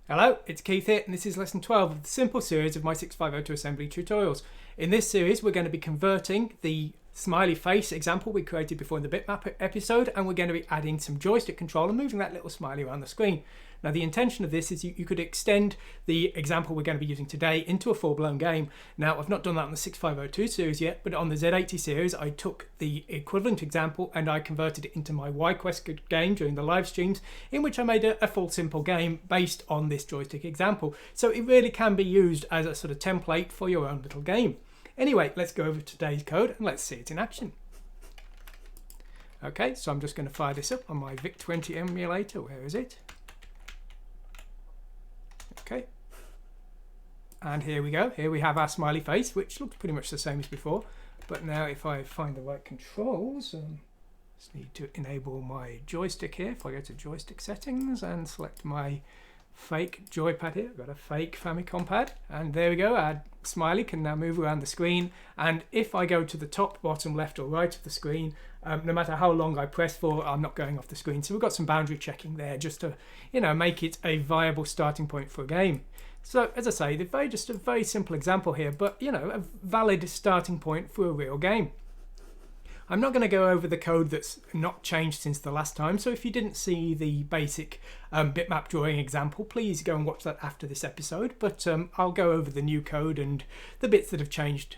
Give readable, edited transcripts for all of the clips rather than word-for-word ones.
Hello, it's Keith here, and this is lesson 12 of the simple series of my 6502 assembly tutorials. In this series, we're going to be converting the smiley face example we created before in the bitmap episode, and we're going to be adding some joystick control and moving that little smiley around the screen. Now, the intention of this is you could extend the example we're going to be using today into a full-blown game. Now, I've not done that on the 6502 series yet, but on the Z80 series, I took the equivalent example and I converted it into my VIC-20 game during the live streams, in which I made a full simple game based on this joystick example. So it really can be used as a sort of template for your own little game. Anyway, let's go over today's code and let's see it in action. Okay, so I'm just going to fire this up on my VIC-20 emulator. Where is it? Okay, and here we go. Here we have our smiley face, which looks pretty much the same as before. But now if I find the right controls, just need to enable my joystick here. If I go to joystick settings and select my fake joypad here, I've got a fake Famicom pad, and there we go. Our smiley can now move around the screen, and if I go to the top, bottom, left or right of the screen, no matter how long I press for, I'm not going off the screen. So we've got some boundary checking there just to, make it a viable starting point for a game. So as I say, just a very simple example here, but a valid starting point for a real game. I'm not going to go over the code that's not changed since the last time, so if you didn't see the basic bitmap drawing example, please go and watch that after this episode, but I'll go over the new code and the bits that have changed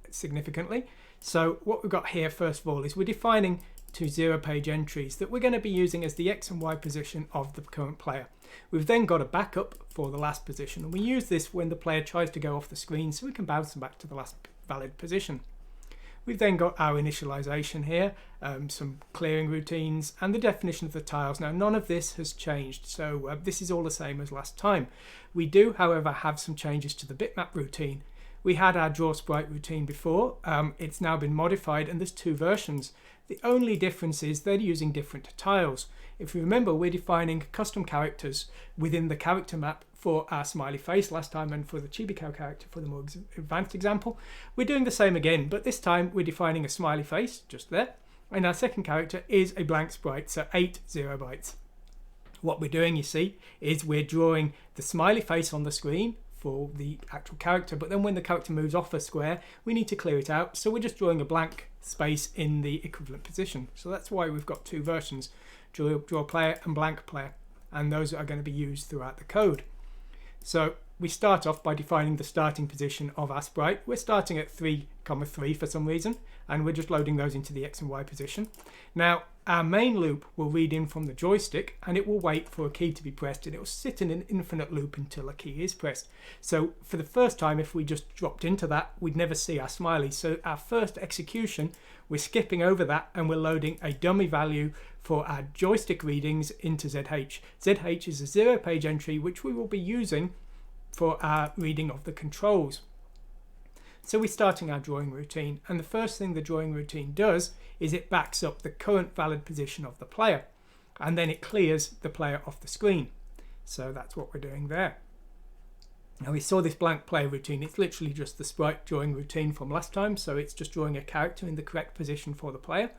significantly. So what we've got here first of all is we're defining two 0-page entries that we're going to be using as the X and Y position of the current player. We've then got a backup for the last position, and we use this when the player tries to go off the screen so we can bounce them back to the last valid position. We've then got our initialization here, some clearing routines, and the definition of the tiles. Now, none of this has changed, so this is all the same as last time. We do, however, have some changes to the bitmap routine. We had our draw sprite routine before. It's now been modified, and there's two versions. The only difference is they're using different tiles. If you remember, we're defining custom characters within the character map for our smiley face last time, and for the chibi cow character for the more advanced example. We're doing the same again, but this time we're defining a smiley face just there, and our second character is a blank sprite, so 8 0 bytes. What we're doing, you see, is we're drawing the smiley face on the screen for the actual character, but then when the character moves off a square, we need to clear it out, so we're just drawing a blank space in the equivalent position. So that's why we've got two versions, draw player and blank player, and those are going to be used throughout the code. So we start off by defining the starting position of our sprite. We're starting at 3, 3 for some reason, and we're just loading those into the X and Y position. Now, our main loop will read in from the joystick, and it will wait for a key to be pressed, and it will sit in an infinite loop until a key is pressed. So for the first time, if we just dropped into that, we'd never see our smiley. So our first execution, we're skipping over that, and we're loading a dummy value for our joystick readings into ZH. ZH is a 0-page entry which we will be using for our reading of the controls. So we're starting our drawing routine, and the first thing the drawing routine does is it backs up the current valid position of the player, and then it clears the player off the screen. So that's what we're doing there. Now, we saw this blank player routine. It's literally just the sprite drawing routine from last time, so it's just drawing a character in the correct position for the player.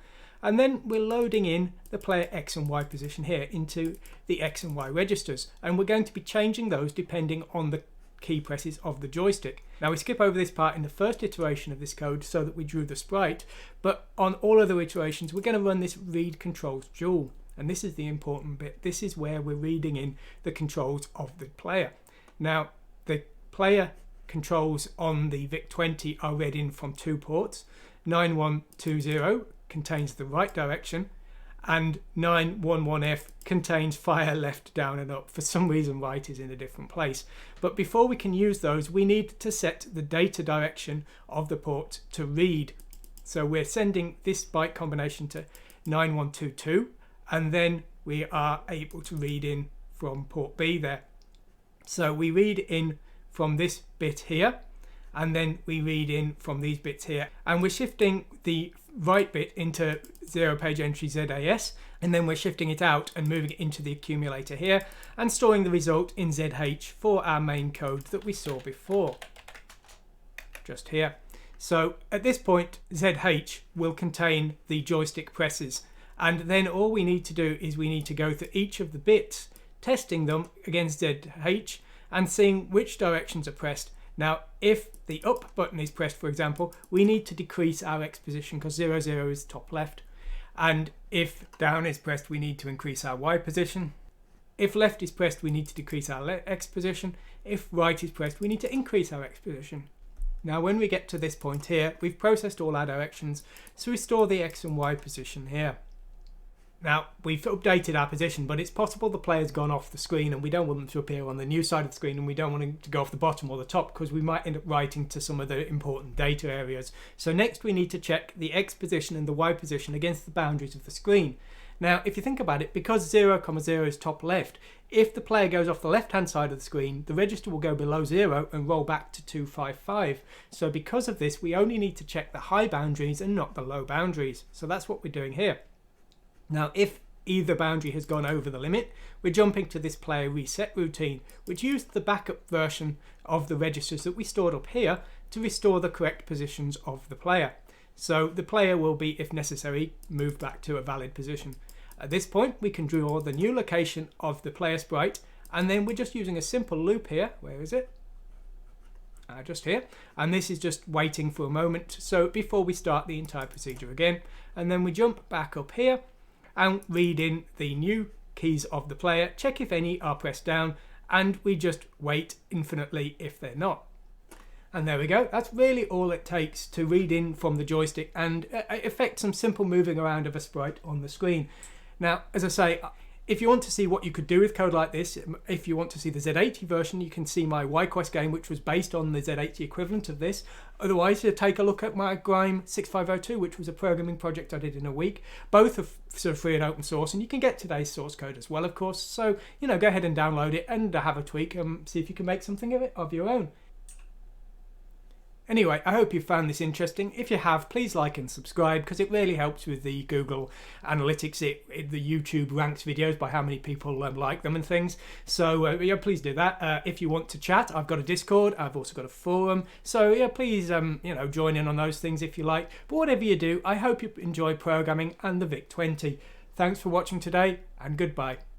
And then we're loading in the player X and Y position here into the X and Y registers, and we're going to be changing those depending on the key presses of the joystick. Now, we skip over this part in the first iteration of this code so that we drew the sprite, but on all other iterations we're going to run this read controls dual, and this is the important bit. This is where we're reading in the controls of the player. Now, the player controls on the VIC-20 are read in from two ports. 9120 contains the right direction, and 911F contains fire left, down and up. For some reason, right is in a different place. But before we can use those, we need to set the data direction of the port to read. So we're sending this byte combination to 9122, and then we are able to read in from port B there. So we read in from this bit here, and then we read in from these bits here, and we're shifting the right bit into 0-page entry ZAS, and then we're shifting it out and moving it into the accumulator here and storing the result in ZH for our main code that we saw before, just here. So at this point, ZH will contain the joystick presses, and then all we need to do is we need to go through each of the bits testing them against ZH and seeing which directions are pressed. Now, if the up button is pressed, for example, we need to decrease our X position because 0, 0 is top left. And if down is pressed, we need to increase our Y position. If left is pressed, we need to decrease our X position. If right is pressed, we need to increase our X position. Now, when we get to this point here, we've processed all our directions, so we store the X and Y position here. Now, we've updated our position, but it's possible the player's gone off the screen and we don't want them to appear on the new side of the screen, and we don't want them to go off the bottom or the top because we might end up writing to some of the important data areas. So next we need to check the X position and the Y position against the boundaries of the screen. Now, if you think about it, because 0, 0 is top left, if the player goes off the left-hand side of the screen, the register will go below 0 and roll back to 255. So because of this, we only need to check the high boundaries and not the low boundaries. So that's what we're doing here. Now, if either boundary has gone over the limit, we're jumping to this player reset routine, which used the backup version of the registers that we stored up here to restore the correct positions of the player. So the player will be, if necessary, moved back to a valid position. At this point, we can draw the new location of the player sprite, and then we're just using a simple loop here. Where is it? Just here. And this is just waiting for a moment, so before we start the entire procedure again. And then we jump back up here and read in the new keys of the player, check if any are pressed down, and we just wait infinitely if they're not. And there we go. That's really all it takes to read in from the joystick and effect some simple moving around of a sprite on the screen. Now, as I say, if you want to see what you could do with code like this, if you want to see the Z80 version, you can see my YQuest game, which was based on the Z80 equivalent of this. Otherwise, you take a look at my Grime 6502, which was a programming project I did in a week. Both are sort of free and open source, and you can get today's source code as well, of course. So, you know, go ahead and download it and have a tweak and see if you can make something of it of your own. Anyway, I hope you found this interesting. If you have, please like and subscribe because it really helps with the Google Analytics. The YouTube ranks videos by how many people like them and things. So yeah, please do that. If you want to chat, I've got a Discord. I've also got a forum. So yeah, please you know, join in on those things if you like. But whatever you do, I hope you enjoy programming and the VIC-20. Thanks for watching today, and goodbye.